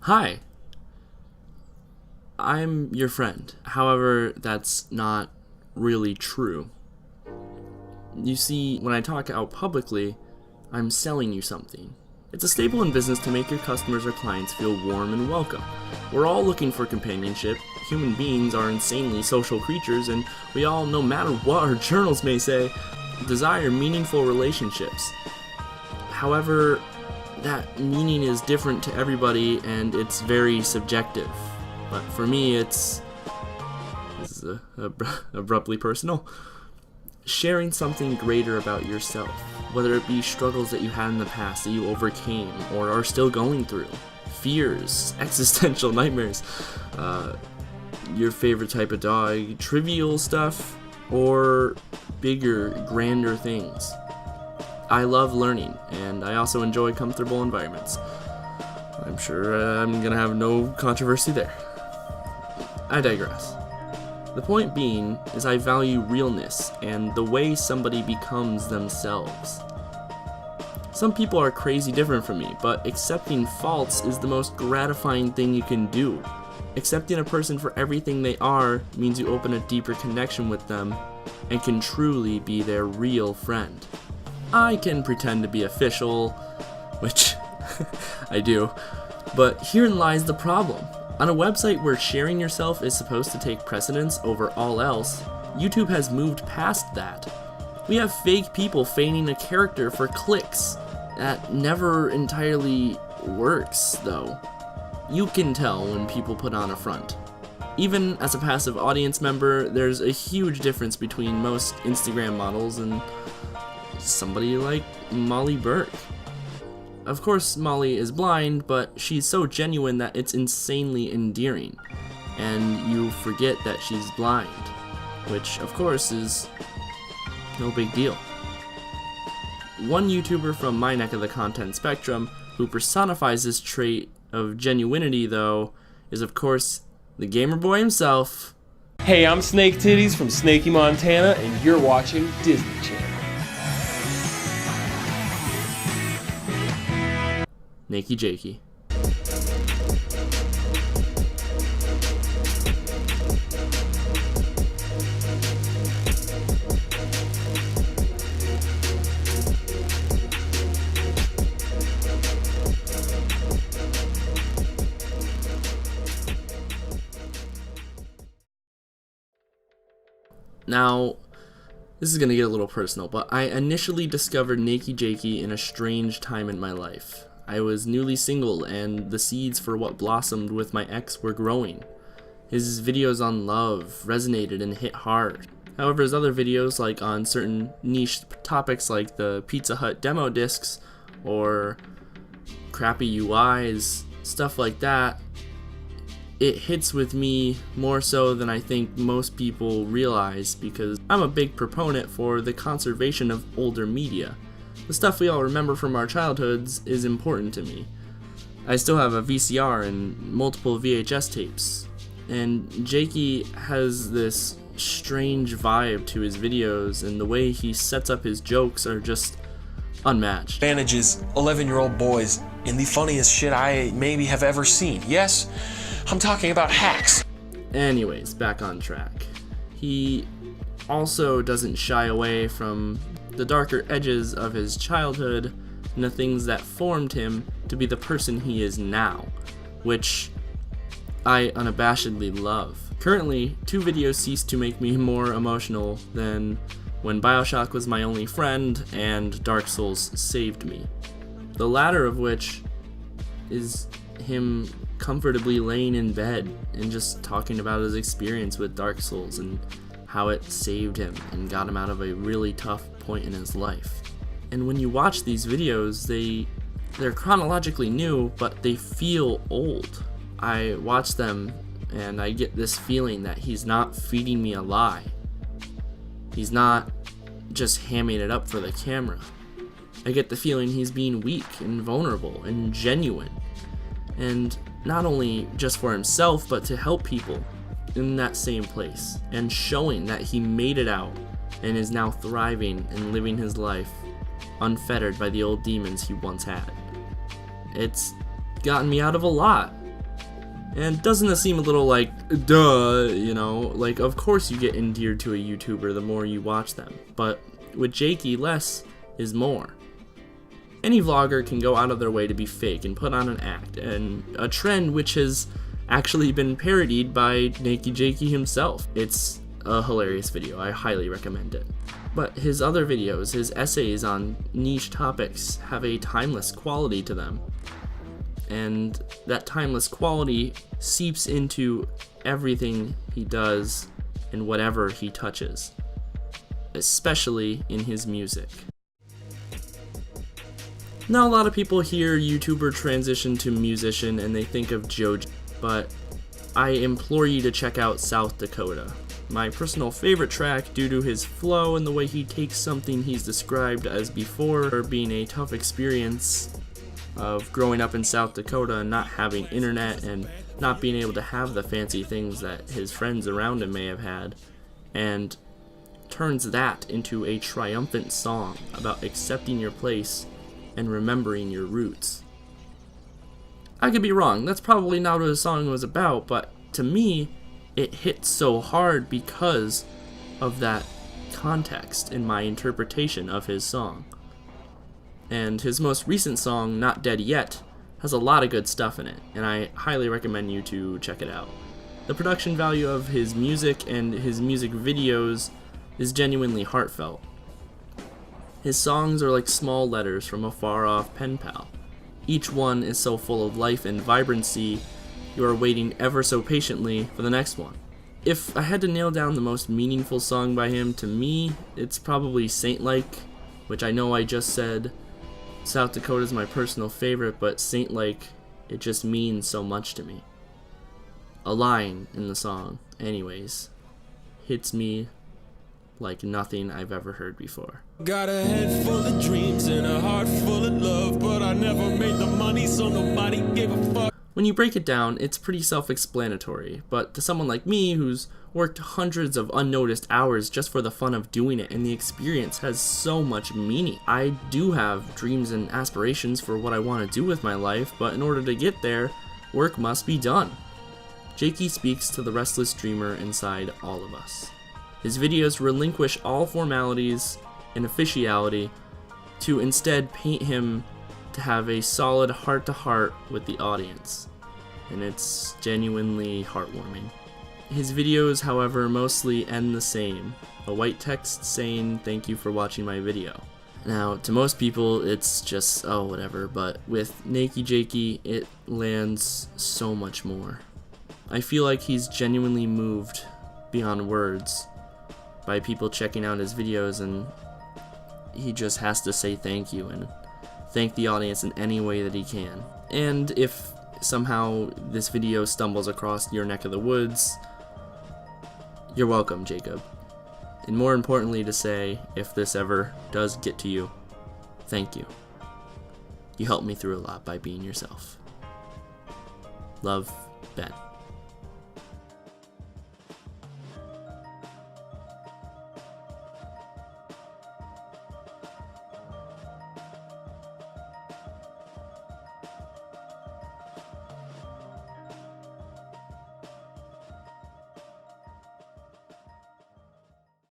Hi, I'm your friend. However, that's not really true. You see, when I talk out publicly, I'm selling you something. It's a staple in business to make your customers or clients feel warm and welcome. We're all looking for companionship. Human beings are insanely social creatures, and we all, no matter what our journals may say, desire meaningful relationships. However, that meaning is different to everybody, and it's very subjective. But for me, this is abruptly personal. Sharing something greater about yourself, whether it be struggles that you had in the past that you overcame or are still going through, fears, existential nightmares, your favorite type of dog, trivial stuff, or bigger, grander things. I love learning, and I also enjoy comfortable environments. I'm sure I'm gonna have no controversy there. I digress. The point being is I value realness and the way somebody becomes themselves. Some people are crazy different from me, but accepting faults is the most gratifying thing you can do. Accepting a person for everything they are means you open a deeper connection with them and can truly be their real friend. I can pretend to be official, which I do, but herein lies the problem. On a website where sharing yourself is supposed to take precedence over all else, YouTube has moved past that. We have fake people feigning a character for clicks. That never entirely works, though. You can tell when people put on a front. Even as a passive audience member, there's a huge difference between most Instagram models and somebody like Molly Burke. Of course, Molly is blind, but she's so genuine that it's insanely endearing, and you forget that she's blind, which of course is no big deal. One YouTuber from my neck of the content spectrum who personifies this trait of genuinity, though, is of course the gamer boy himself. Hey, I'm Snake Titties from Snakey, Montana, and you're watching Disney Channel. NakeyJakey. Now, this is going to get a little personal, but I initially discovered NakeyJakey in a strange time in my life. I was newly single, and the seeds for what blossomed with my ex were growing. His videos on love resonated and hit hard. However, his other videos, like on certain niche topics like the Pizza Hut demo discs or crappy UIs, stuff like that, it hits with me more so than I think most people realize, because I'm a big proponent for the conservation of older media. The stuff we all remember from our childhoods is important to me. I still have a VCR and multiple VHS tapes, and Jakey has this strange vibe to his videos, and the way he sets up his jokes are just unmatched. Manages 11-year-old boys in the funniest shit I maybe have ever seen. Yes, I'm talking about hacks. Anyways, back on track. He also doesn't shy away from the darker edges of his childhood and the things that formed him to be the person he is now, which I unabashedly love. Currently, 2 videos cease to make me more emotional than When BioShock Was My Only Friend and Dark Souls Saved Me. The latter of which is him comfortably laying in bed and just talking about his experience with Dark Souls and how it saved him and got him out of a really tough point in his life. And when you watch these videos, they're chronologically new, but they feel old. I watch them and I get this feeling that he's not feeding me a lie. He's not just hamming it up for the camera. I get the feeling he's being weak and vulnerable and genuine. And not only just for himself, but to help people in that same place, and showing that he made it out and is now thriving and living his life unfettered by the old demons he once had. It's gotten me out of a lot, And doesn't it seem a little like, duh, you know? Like, of course you get endeared to a YouTuber the more you watch them. But with Jakey, less is more. Any vlogger can go out of their way to be fake and put on an act, and a trend which has actually been parodied by NakeyJakey himself. It's a hilarious video, I highly recommend it. But his other videos, his essays on niche topics, have a timeless quality to them. And that timeless quality seeps into everything he does and whatever he touches, especially in his music. Now, a lot of people hear YouTuber transition to musician and they think of Joe, but I implore you to check out South Dakota. My personal favorite track due to his flow and the way he takes something he's described as before being a tough experience of growing up in South Dakota and not having internet and not being able to have the fancy things that his friends around him may have had, and turns that into a triumphant song about accepting your place and remembering your roots. I could be wrong, that's probably not what his song was about, but to me, it hit so hard because of that context in my interpretation of his song. And his most recent song, Not Dead Yet, has a lot of good stuff in it, and I highly recommend you to check it out. The production value of his music and his music videos is genuinely heartfelt. His songs are like small letters from a far-off pen pal. Each one is so full of life and vibrancy, you are waiting ever so patiently for the next one. If I had to nail down the most meaningful song by him, to me, it's probably Saint-like, which I know I just said. South Dakota is my personal favorite, but Saint-like, it just means so much to me. A line in the song, anyways, hits me like nothing I've ever heard before. Got a head full of dreams and a heart full of love, but I never made the money, so nobody gave a fuck. When you break it down, it's pretty self-explanatory, but to someone like me who's worked hundreds of unnoticed hours just for the fun of doing it, and the experience has so much meaning. I do have dreams and aspirations for what I want to do with my life, but in order to get there, work must be done. Jakey speaks to the restless dreamer inside all of us. His videos relinquish all formalities and officiality to instead paint him to have a solid heart-to-heart with the audience, and it's genuinely heartwarming. His videos, however, mostly end the same, a white text saying thank you for watching my video. Now, to most people it's just, oh whatever, but with NakeyJakey it lands so much more. I feel like he's genuinely moved beyond words by people checking out his videos, and he just has to say thank you and thank the audience in any way that he can. And if somehow this video stumbles across your neck of the woods, you're welcome, Jacob. And more importantly to say, if this ever does get to you, thank you. You helped me through a lot by being yourself. Love, Ben.